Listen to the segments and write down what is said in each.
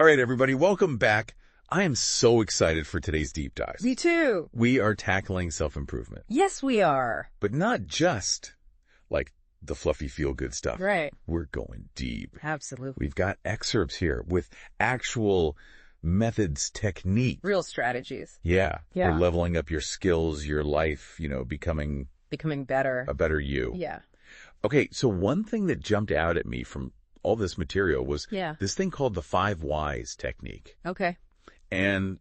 All right, everybody, welcome back. I am so excited for today's deep dive. Me too. We are tackling self-improvement, Yes, we are. but not just like the fluffy feel-good stuff. Right. We're going deep. Absolutely. We've got excerpts here with actual methods, technique. Real strategies. Yeah. Yeah. For leveling up your skills, your life, becoming better. a better you. Yeah. Okay, so one thing that jumped out at me from all this material was this thing called the 5 whys technique. Okay. And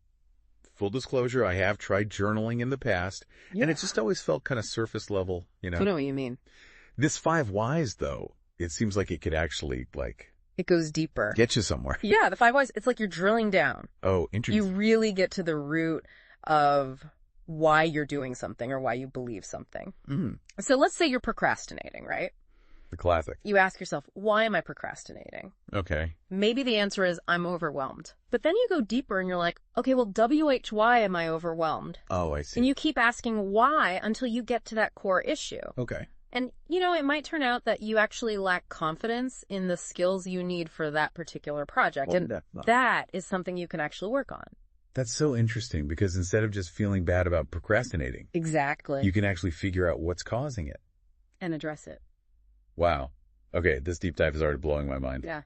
full disclosure, I have tried journaling in the past, and it just always felt kind of surface level, I know what you mean. This 5 whys, though, it seems like it could actually, it goes deeper. get you somewhere. Yeah, the 5 whys, it's like you're drilling down. Oh, interesting. You really get to the root of why you're doing something or why you believe something. Mm, So let's say you're procrastinating, right? the classic. You ask yourself, why am I procrastinating? Okay. Maybe the answer is I'm overwhelmed. But then you go deeper and you're like, okay, well, why am I overwhelmed? Oh, I see. And you keep asking why until you get to that core issue. Okay. And, it might turn out that you actually lack confidence in the skills you need for that particular project. Well, and that is something you can actually work on. That's so interesting because instead of just feeling bad about procrastinating, Exactly. you can actually figure out what's causing it. And address it. Wow. Okay, this deep dive is already blowing my mind. Yeah.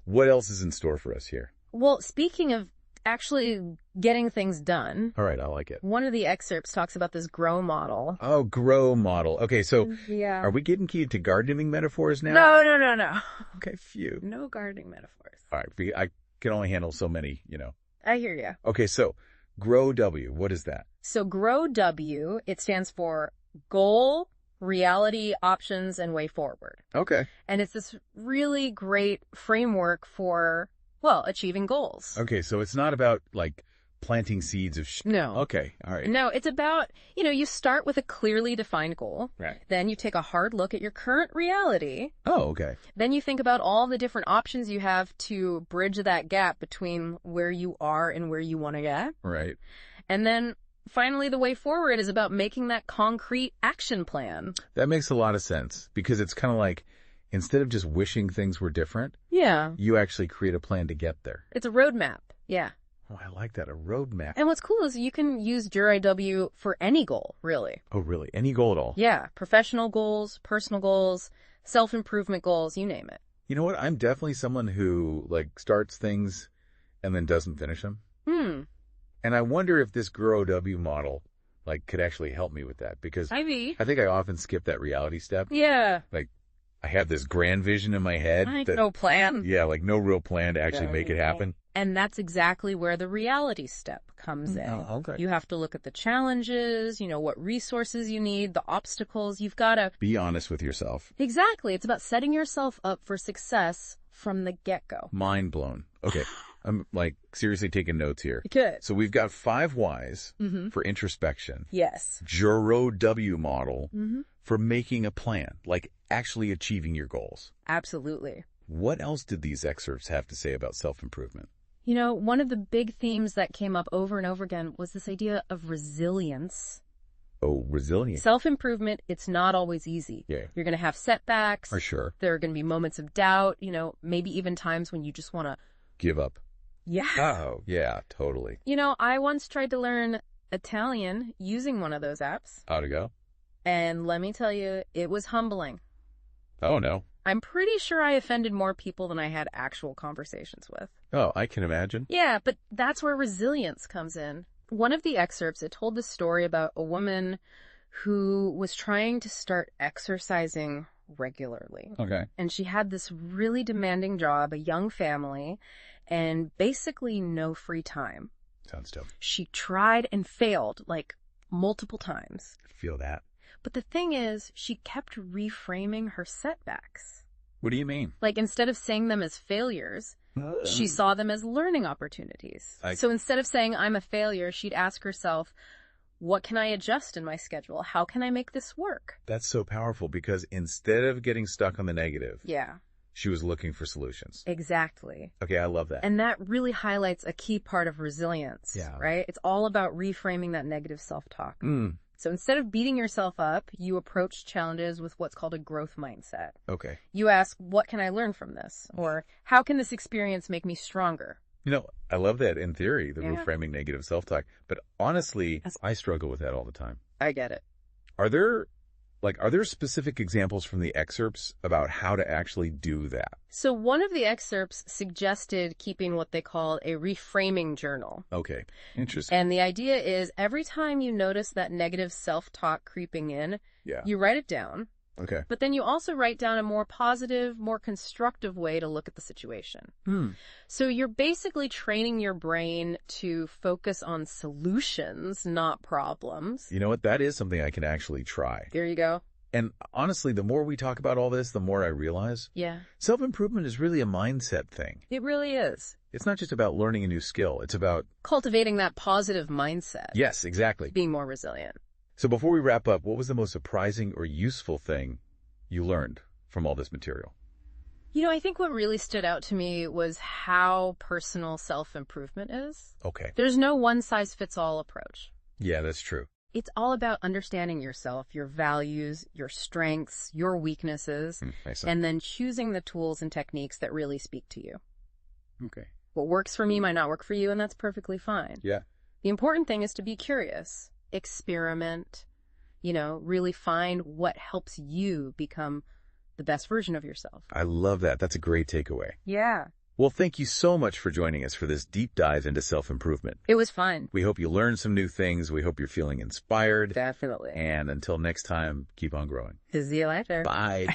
What else is in store for us here? Well, speaking of actually getting things done, All right, I like it. one of the excerpts talks about this GROW model. Oh, grow model. Okay, so Yeah. are we getting key to gardening metaphors now? No. Okay, phew. No gardening metaphors. All right, I can only handle so many, I hear you. Okay, so grow W, what is that? So GROW W, it stands for goal, reality, options, and way forward. Okay. And it's this really great framework for, achieving goals. Okay, so it's not about, planting seeds of No. Okay, all right. No, it's about, you start with a clearly defined goal. Right. Then you take a hard look at your current reality. Oh, okay. Then you think about all the different options you have to bridge that gap between where you are and where you want to get. Right. And then finally, the way forward is about making that concrete action plan. That makes a lot of sense because it's kind of like instead of just wishing things were different, Yeah. you actually create a plan to get there. It's a roadmap. Yeah. Oh, I like that. A roadmap. And what's cool is you can use GRIW for any goal, really. Oh, really? Any goal at all? Yeah. Professional goals, personal goals, self-improvement goals, you name it. You know what? I'm definitely someone who, starts things and then doesn't finish them. And I wonder if this Grow W model, could actually help me with that because I think I often skip that reality step. Yeah. I have this grand vision in my head. No plan. Yeah, no real plan to actually make it happen. And that's exactly where the reality step comes in. Oh, okay. You have to look at the challenges, what resources you need, the obstacles. You've got to... Be honest with yourself. Exactly. It's about setting yourself up for success from the get-go. Mind blown. Okay. I'm seriously taking notes here. Good. So we've got 5 whys for introspection. Yes. Juro W model Mm-hmm. for making a plan, actually achieving your goals. Absolutely. What else did these excerpts have to say about self-improvement? One of the big themes that came up over and over again was this idea of resilience. Oh, resilience. Self-improvement, it's not always easy. Yeah. You're going to have setbacks. For sure. There are going to be moments of doubt, maybe even times when you just want to... Give up. Yeah. Oh, yeah, totally. I once tried to learn Italian using one of those apps. How'd it go? And let me tell you, it was humbling. Oh, no. I'm pretty sure I offended more people than I had actual conversations with. Oh, I can imagine. Yeah, but that's where resilience comes in. One of the excerpts, it told the story about a woman who was trying to start exercising regularly. Okay. And she had this really demanding job, a young family, and basically no free time. Sounds dope. She tried and failed multiple times. Feel that. But the thing is, she kept reframing her setbacks. What do you mean? Instead of seeing them as failures, she saw them as learning opportunities. So instead of saying, I'm a failure, she'd ask herself, what can I adjust in my schedule? How can I make this work? That's so powerful because instead of getting stuck on the negative, Yeah, she was looking for solutions. exactly. Okay, I love that. And that really highlights a key part of resilience, Yeah. right? It's all about reframing that negative self-talk. Mm, So instead of beating yourself up, you approach challenges with what's called a growth mindset. okay. You ask, what can I learn from this? Or how can this experience make me stronger? I love that in theory, the reframing negative self-talk. But honestly, I struggle with that all the time. I get it. Are there specific examples from the excerpts about how to actually do that? So one of the excerpts suggested keeping what they call a reframing journal. Okay, interesting. And the idea is every time you notice that negative self-talk creeping in, you write it down. Okay. But then you also write down a more positive, more constructive way to look at the situation. So you're basically training your brain to focus on solutions, not problems. You know what? That is something I can actually try. There you go. And honestly, the more we talk about all this, the more I realize self-improvement is really a mindset thing. It really is. It's not just about learning a new skill. It's about cultivating that positive mindset. Yes, exactly. Being more resilient. So before we wrap up, what was the most surprising or useful thing you learned from all this material? I think what really stood out to me was how personal self-improvement is. Okay. There's no one-size-fits-all approach. Yeah, that's true. It's all about understanding yourself, your values, your strengths, your weaknesses, and then choosing the tools and techniques that really speak to you. Okay. What works for me might not work for you, and that's perfectly fine. Yeah. The important thing is to be curious, experiment, really find what helps you become the best version of yourself. I love that. That's a great takeaway. Yeah. Well, thank you so much for joining us for this deep dive into self-improvement. It was fun. We hope you learned some new things. We hope you're feeling inspired. Definitely. And until next time, keep on growing. See you later. Bye.